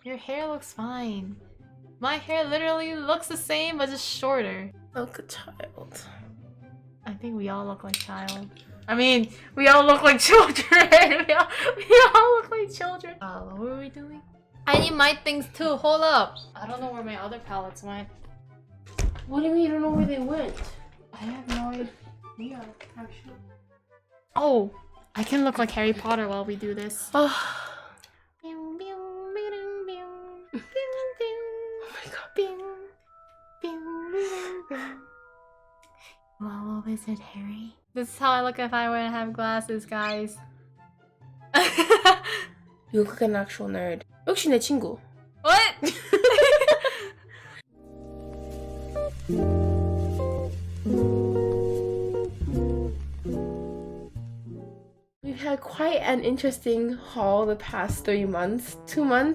Your hair looks fine. My hair literally looks the same, but just shorter. Like a child. I think we all look like child. I mean, we all look like children. we all look like children. What were we doing? I need my things too. Hold up. I don't know where my other palettes went. What do you mean you don't know where they went? I have no idea, actually. Oh, I can look like Harry Potter while we do this. Oh my god. Well, what is it, Harry? This is how I look if I were to have glasses, guys. You look like an actual nerd. 역시 내 친구. What? We've had quite an interesting haul the past 2 months,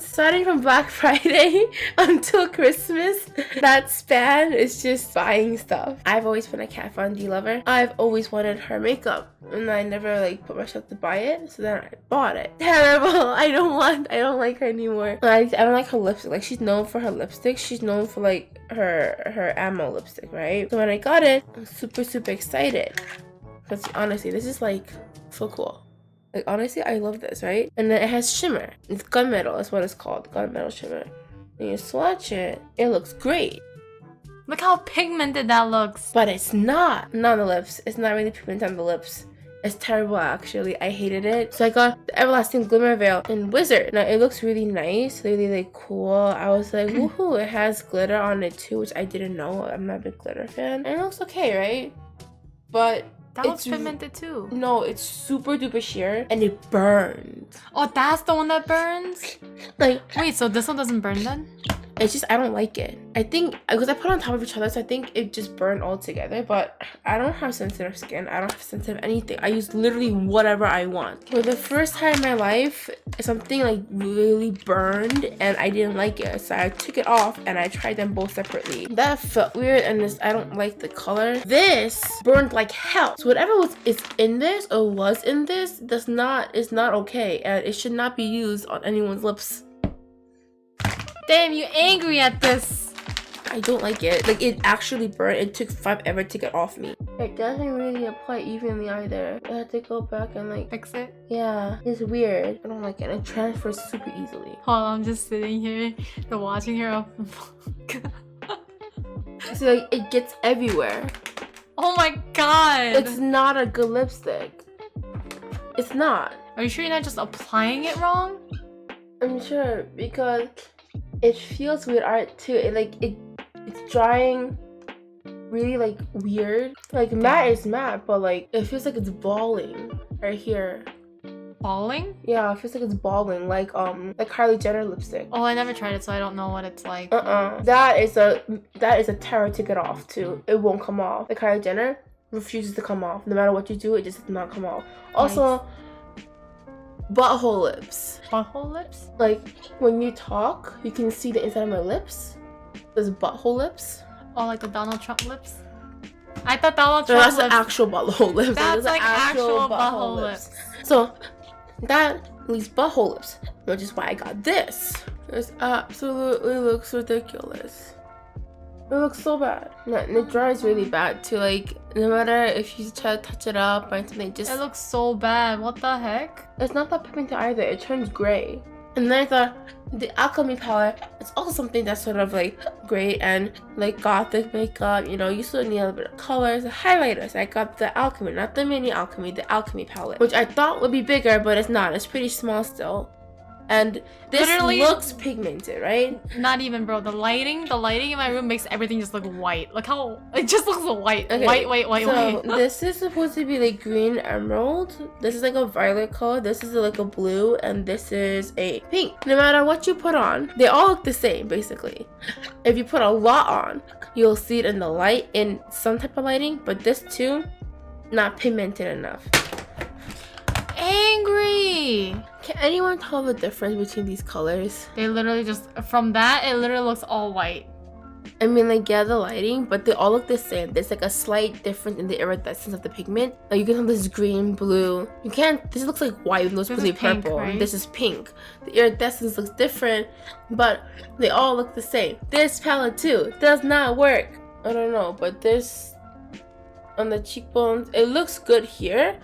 starting from Black Friday until Christmas. That span is just buying stuff. I've always been a KatVonD lover. I've always wanted her makeup, and I never like put myself to buy it, so then I bought it. Terrible. I don't like her anymore. I don't like her lipstick. Like, she's known for her lipstick. She's known for like her ammo lipstick, right? So when I got it, I'm super excited. Because honestly, this is like so cool. Like, honestly, I love this, right? And then it has shimmer. It's gunmetal, is what it's called. Gunmetal shimmer. And you swatch it, it looks great. Look how pigmented that looks. But it's not. Not on the lips. It's not really pigmented on the lips. It's terrible, actually. I hated it. So I got the Everlasting Glimmer Veil in Wizard. Now, it looks really nice. Really, like, cool. I was like, woohoo. It has glitter on it, too, which I didn't know. I'm not a big glitter fan. And it looks okay, right? But that looks pigmented too. No, it's super duper sheer and it burns. Oh, that's the one that burns? Like, wait, so this one doesn't burn then? It's just, I don't like it. I think, because I put it on top of each other, so I think it just burned all together. But I don't have sensitive skin. I don't have sensitive anything. I use literally whatever I want. For the first time in my life, something like really burned and I didn't like it. So I took it off and I tried them both separately. That felt weird, and this, I don't like the color. This burned like hell. So whatever is in this or was in this is not okay, and it should not be used on anyone's lips. Damn, you angry at this. I don't like it. Like, it actually burned. It took forever to get off me. It doesn't really apply evenly either. I had to go back and like fix it. Yeah, it's weird. I don't like it. It transfers super easily. Hold on, I'm just sitting here watching her. So like, it gets everywhere. Oh my god. It's not a good lipstick. It's not. Are you sure you're not just applying it wrong? I'm sure, because it feels weird art too. It's drying really like weird. Like, matte is matte, but like it feels like it's balling right here. Balling? Yeah, it feels like it's balling, like Kylie Jenner lipstick. Oh, I never tried it, so I don't know what it's like. That is a terror to get off too. It won't come off. Like, Kylie Jenner refuses to come off. No matter what you do, it just does not come off. Also, butthole lips. Butthole lips? Like, when you talk, you can see the inside of my lips. There's butthole lips. Oh, like the Donald Trump lips? I thought Donald Trump lips. That's the actual butthole lips. That's like actual butthole lips. So, that leaves butthole lips, which is why I got this. This absolutely looks ridiculous. It looks so bad. And it dries really bad too. Like, no matter if you try to touch it up or something, just... It looks so bad. What the heck? It's not that pigmented either. It turns gray. And then I thought, the Alchemy palette is also something that's sort of like great and like gothic makeup. You know, you still need a little bit of colors, highlighters. I got the Alchemy, not the mini Alchemy, the Alchemy palette, which I thought would be bigger, but it's not. It's pretty small still. And this literally looks pigmented, right? Not even, bro. The lighting in my room makes everything just look white. Look how it just looks white. Okay, white. So this is supposed to be like green emerald. This is like a violet color. This is like a blue, and this is a pink. No matter what you put on, they all look the same basically. If you put a lot on, you'll see it in the light, in some type of lighting. But this too, not pigmented enough. Angry. Can anyone tell the difference between these colors? They literally just, from that, it literally looks all white. I mean, like, yeah, the lighting, but they all look the same. There's like a slight difference in the iridescence of the pigment. Like, you can tell this is green, blue. You can't, this looks like white and those really pink, purple. right? And this is pink. The iridescence looks different, but they all look the same. This palette too does not work. I don't know, but this on the cheekbones, it looks good here.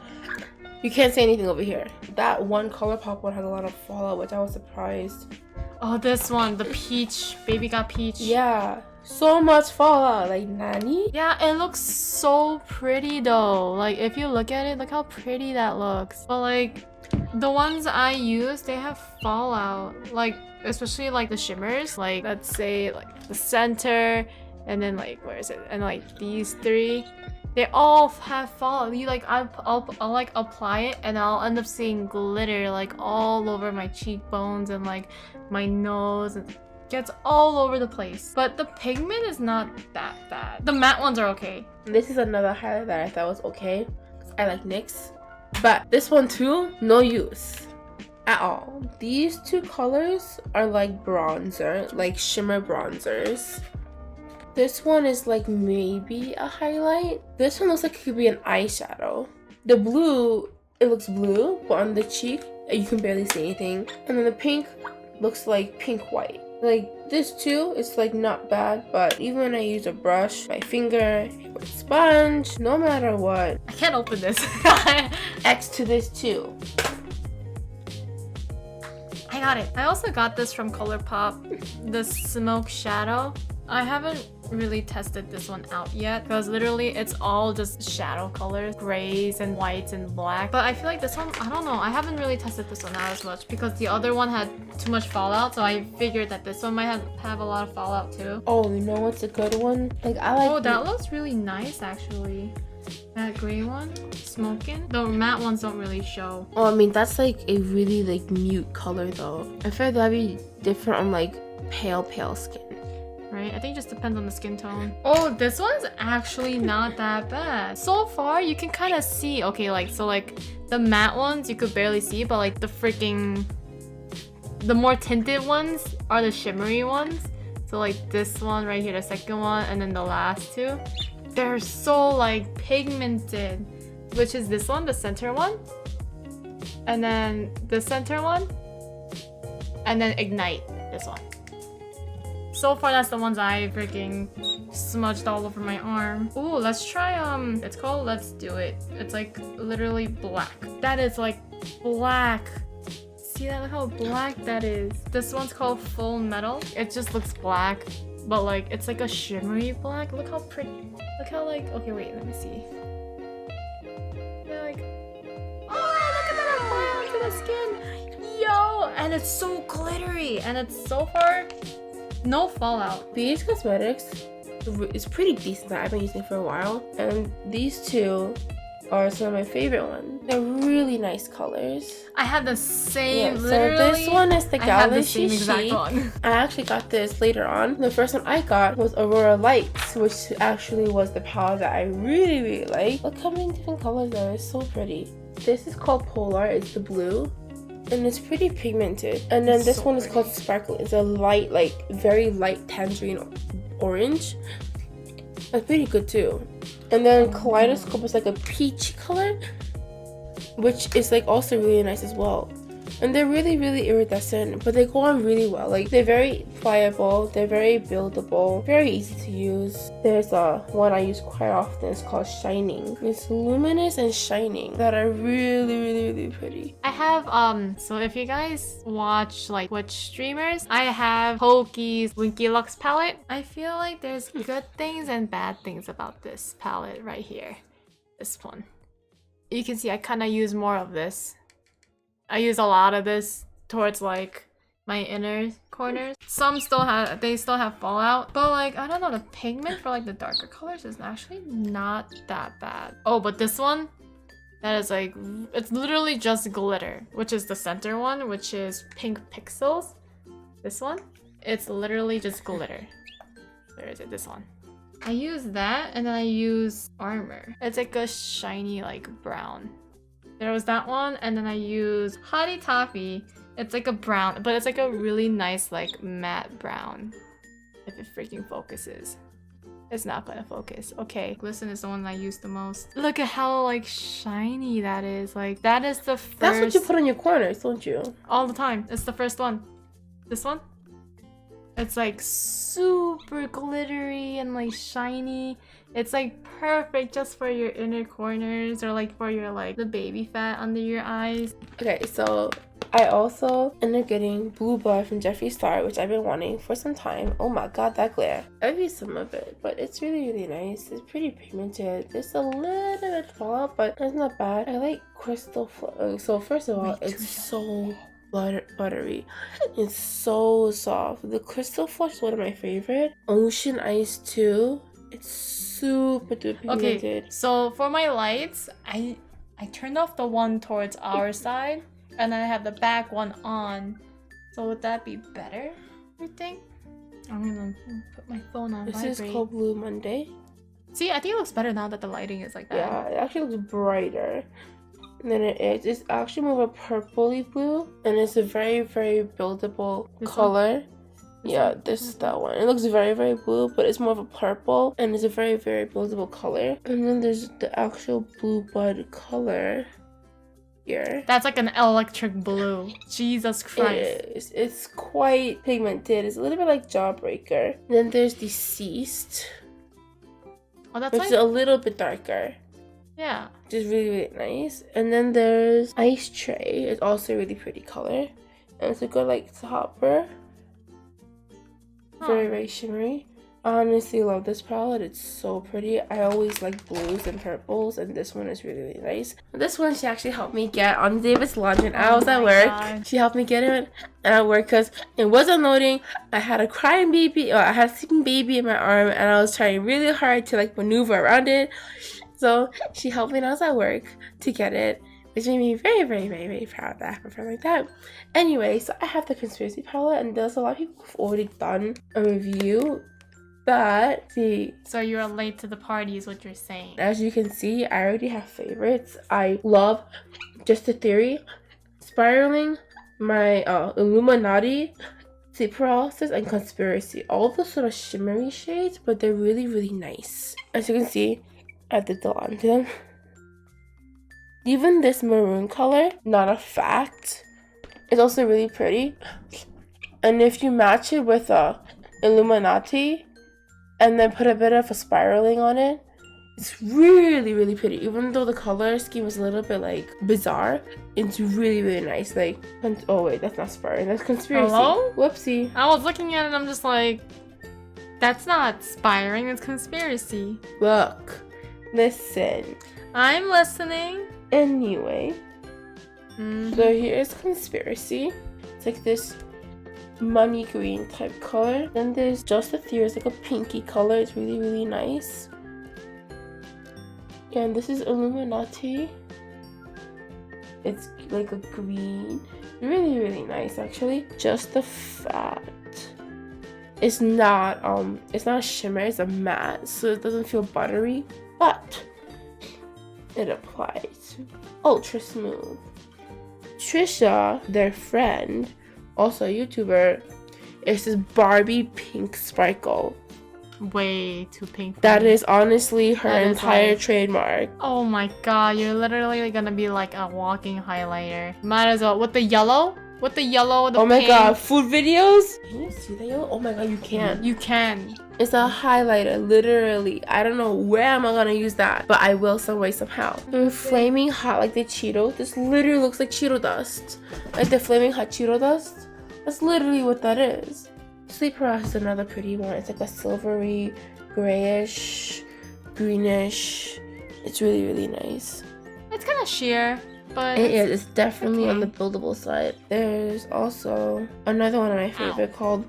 You can't say anything over here. That one Colourpop one has a lot of fallout, which I was surprised. Oh, this one, the peach. Baby got peach. Yeah, so much fallout. Like, nani? Yeah, it looks so pretty though. Like, if you look at it, look how pretty that looks. But like, the ones I use, they have fallout. Like, especially like the shimmers. Like, let's say like the center, and then like, where is it? And like these three. They all have fallout. You like, I'll like apply it and I'll end up seeing glitter like all over my cheekbones and like my nose, and gets all over the place. But the pigment is not that bad. The matte ones are okay. This is another highlight that I thought was okay. I like NYX. But this one too, no use at all. These two colors are like bronzer, like shimmer bronzers. This one is like maybe a highlight. This one looks like it could be an eyeshadow. The blue, it looks blue, but on the cheek, you can barely see anything. And then the pink looks like pink white. Like this too, it's like not bad, but even when I use a brush, my finger, or sponge, no matter what. I can't open this. X to this too. I got it. I also got this from Colourpop, the Smoke Shadow. I haven't really tested this one out yet because literally it's all just shadow colors, grays and whites and black. But I feel like this one, I don't know, I haven't really tested this one out as much because the other one had too much fallout, so I figured that this one might have a lot of fallout too. Oh, you know what's a good one? Like, I like. Oh, that looks really nice actually. That gray one, smoking. The matte ones don't really show. Oh, I mean, that's like a really like mute color though. I feel like that'd be different on like pale skin. Right? I think it just depends on the skin tone. Oh, this one's actually not that bad. So far, you can kind of see. Okay, like, so like the matte ones, you could barely see, but like the more tinted ones are the shimmery ones. So like this one right here, the second one, and then the last two. They're so like pigmented, which is this one, the center one. And then the center one. And then Ignite, this one. So far, that's the ones I freaking smudged all over my arm. Ooh, let's try, it's called Let's Do It. It's like literally black. That is like black. See that? Look how black that is. This one's called Full Metal. It just looks black, but like, it's like a shimmery black. Look how pretty. Look how like, okay, wait, let me see. Yeah, like, oh, look at that apply onto the skin. Yo, and it's so glittery. And it's so far, no fallout. These cosmetics is pretty decent that I've been using for a while, and these two are some of my favorite ones. They're really nice colors. I had the same, yeah, literally. So this one is the Galaxy Chic. I actually got this later on. The first one I got was Aurora Lights, which actually was the palette that I really liked. Look how many different colors there are. It's so pretty. This is called Polar. It's the blue. And it's pretty pigmented. And then this one is called Sparkle. It's a light, like very light tangerine orange. That's pretty good too. And then Kaleidoscope is like a peach color, which is like also really nice as well. And they're really iridescent, but they go on really well. Like, they're very pliable, they're very buildable, very easy to use. There's one I use quite often. It's called Shining. It's luminous and shining that are really pretty. I have, so if you guys watch like Twitch streamers, I have Poki's Winky Lux palette. I feel like there's good things and bad things about this palette right here. This one. You can see I kind of use more of this. I use a lot of this towards like my inner corners. Some still have, they still have fallout, but like, I don't know, the pigment for like the darker colors is actually not that bad. Oh, but this one, that is like, it's literally just glitter, which is the center one, which is Pink Pixels. This one, it's literally just glitter. Where is it? This one. I use that, and then I use Armor. It's like a shiny like brown. There was that one, and then I use Hottie Toffee. It's like a brown, but it's like a really nice like matte brown. If it freaking focuses. It's not gonna focus. Okay, Glisten is the one I use the most. Look at how like shiny that is. Like that is the first. That's what you put on your corners, don't you? All the time. It's the first one. This one. It's like super glittery and like shiny. It's like perfect just for your inner corners or like for your like the baby fat under your eyes. Okay, so I also ended up getting Blue Blood from JefreeStar, which I've been wanting for some time. Oh my god, that glare. I've used some of it, but it's really, really nice. It's pretty pigmented. There's a little bit of fallout, but it's not bad. I like crystal. So first of all, it's so buttery. It's so soft. The Crystal Flush is one of my favorite. Ocean Ice too. It's super duper pigmented. Okay, so for my lights, I turned off the one towards our side, and I have the back one on. So would that be better, you think? I'm gonna put my phone on vibrate. This is called Blue Monday. See, I think it looks better now that the lighting is like that. Yeah, it actually looks brighter than it is. It's actually more of a purpley blue, and it's a very, very buildable color. Yeah, this is that one. It looks very, very blue, but it's more of a purple, and it's a very, very buildable color. And then there's the actual Blue Bud color here. That's like an electric blue. Jesus Christ. It is. It's quite pigmented. It's a little bit like Jawbreaker. Then there's Deceased, Oh, that's which like... is a little bit darker. Yeah. Which is really, really nice. And then there's Ice Tray. It's also a really pretty color. And it's a good like topper. Very, very shimmery. I honestly love this palette. It's so pretty. I always like blues and purples, and this one is really, really nice. This one she actually helped me get on David's launch, and I was at work. God. She helped me get it at work because it wasn't loading. I had a crying baby, or I had a sleeping baby in my arm, and I was trying really hard to like maneuver around it. So she helped me when I was at work to get it, which made me very, very, very, very proud that I have a friend like that. Anyway, so I have the Conspiracy palette, and there's a lot of people who've already done a review. But see, so you're late to the party is what you're saying. As you can see, I already have favorites. I love Just a Theory, Spiraling, my Illuminati, Sleep Paralysis, and Conspiracy. All of those sort of shimmery shades, but they're really, really nice. As you can see, I did the on to them. Even this maroon color, not a fact, is also really pretty. And if you match it with a Illuminati and then put a bit of a spiraling on it, it's really, really pretty. Even though the color scheme is a little bit like bizarre, it's really, really nice. Like, oh wait, that's not spiraling, that's Conspiracy. Hello? Whoopsie. I was looking at it and I'm just like, that's not spiraling, it's Conspiracy. Look, listen. I'm listening. Anyway, so here's Conspiracy. It's like this money green type color. Then there's Just a Theory. It's like a pinky color. It's really, really nice. And this is Illuminati. It's like a green. Really, really nice actually. Just the Fat. It's not a shimmer, it's a matte, so it doesn't feel buttery, but it applies ultra smooth. Trisha, their friend, also a YouTuber, is this Barbie pink sparkle. Way too pink. That is honestly her That is entire like- trademark. Oh my god, you're literally gonna be like a walking highlighter. Might as well. With the yellow? With the yellow, the Oh my pink. god, food videos? Can you see that yellow? Oh my god, you can. You can. It's a highlighter, literally. I don't know where am I gonna use that, but I will some way somehow. They're flaming hot like the Cheeto. This literally looks like Cheeto dust. Like the flaming hot Cheeto dust. That's literally what that is. Sleep Paralysis is another pretty one. It's like a silvery, grayish, greenish. It's really, really nice. It's kind of sheer, but It is. It's definitely okay. on the buildable side. There's also another one of my favorite called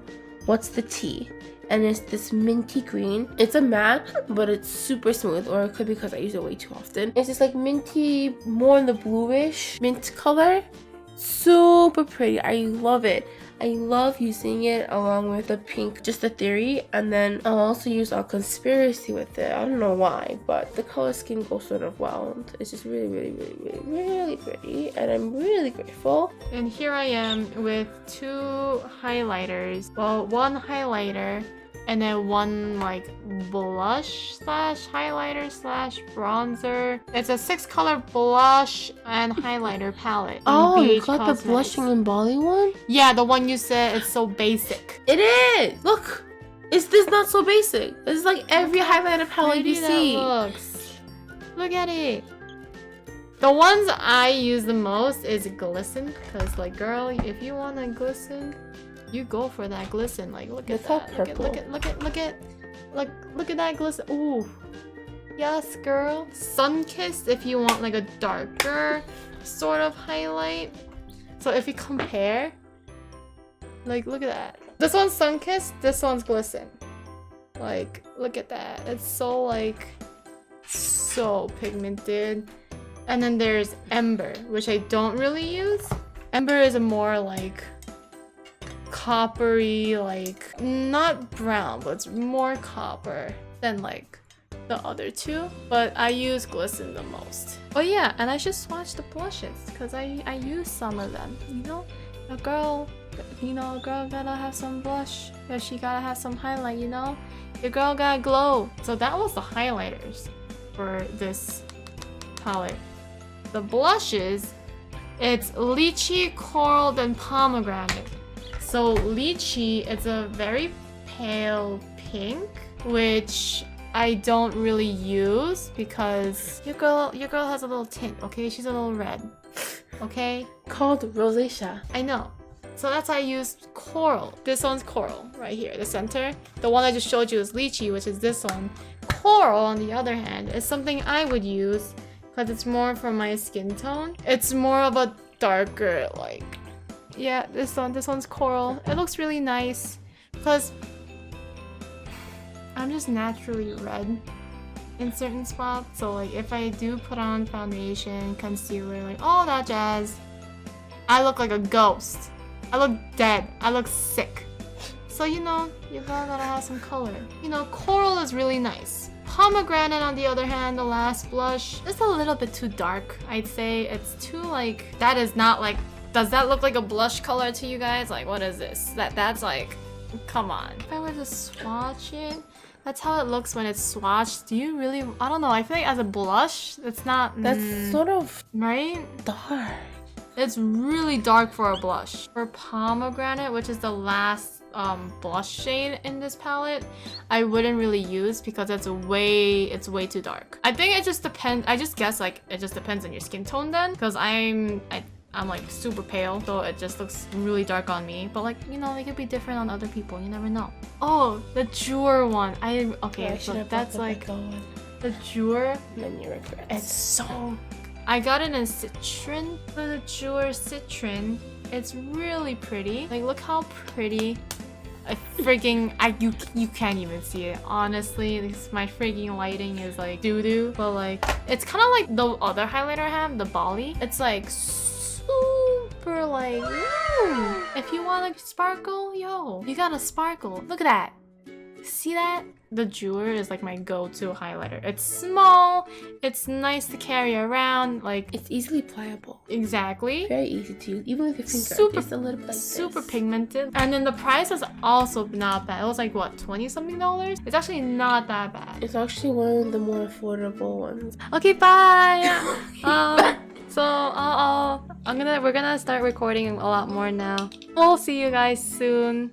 What's the Tea? And it's this minty green. It's a matte, but it's super smooth, or it could be because I use it way too often. It's just like minty, more in the bluish mint color. Super pretty. I love it. I love using it along with the pink Just a Theory, and then I'll also use a Conspiracy with it. I don't know why, but the color scheme goes sort of well. It's just really, really, really, really, really pretty, and I'm really grateful. And here I am with two highlighters. Well, one highlighter and then one like blush slash highlighter slash bronzer. It's a 6-color blush and highlighter palette. Oh, you BH got the Cosmetics. blushing in Bali one? Yeah, the one you said it's so basic. It is! Look! Is this not so basic? This is like every highlighter palette you Pretty see. that looks. Look at it. The ones I use the most is glisten, cause like girl, if you want to glisten, you go for that glisten. Like look at that. Look at that glisten. Ooh. Yes, girl. Sun-kissed if you want like a darker sort of highlight. So if you compare, like look at that. This one's sun-kissed, this one's glisten. Like look at that. It's so like so pigmented. And then there's Ember, which I don't really use. Ember is a more like coppery, like not brown, but it's more copper than like the other two. But I use glisten the most. Oh yeah, and I should swatch the blushes because I use some of them. You know, a girl gotta have some blush, but she gotta have some highlight. You know, your girl gotta glow. So that was the highlighters for this palette. The blushes, it's lychee, coral, then pomegranate. So lychee, it's a very pale pink, which I don't really use because your girl has a little tint, okay? She's a little red, okay? Called rosacea. I know. So that's why I used coral. This one's coral right here, the center. The one I just showed you is lychee, which is this one. Coral, on the other hand, is something I would use because it's more for my skin tone. It's more of a darker, like, yeah, this one's coral. It looks really nice because I'm just naturally red in certain spots. So like if I do put on foundation, concealer, like all that jazz, I look like a ghost. I look dead. I look sick. So you know, you gotta have some color. You know, coral is really nice. Pomegranate, on the other hand, the last blush, it's a little bit too dark. I'd say it's too like, that is not like, does that look like a blush color to you guys? Like, what is this? That's like, come on. If I were to swatch it, that's how it looks when it's swatched. Do you really, I don't know, I feel like as a blush, it's not, That's sort of right? dark. It's really dark for a blush. For pomegranate, which is the last blush shade in this palette, I wouldn't really use because it's way too dark. I think it just depends. I just guess like it just depends on your skin tone then, because I'm like super pale, so it just looks really dark on me. But like, you know, it could be different on other people. You never know. Oh, the Jouer one. So that's like the Jouer. Then you regret. It's so. I got it in Citrine. For the Jouer Citrine, it's really pretty. Like, look how pretty. You can't even see it. Honestly, my freaking lighting is like doo-doo. But like, it's kind of like the other highlighter I have, the Bali. It's like super like, if you want to sparkle, yo, you gotta sparkle. Look at that. See that? The Jouer is like my go-to highlighter. It's small, it's nice to carry around, like It's easily pliable. exactly. Very easy to use, even with your finger. Super, just a little bit like super this. pigmented. And then the price is also not bad. It was like what, $20-something? It's actually not that bad. It's actually one of the more affordable ones. Okay, bye. So we're gonna start recording a lot more now. We'll see you guys soon.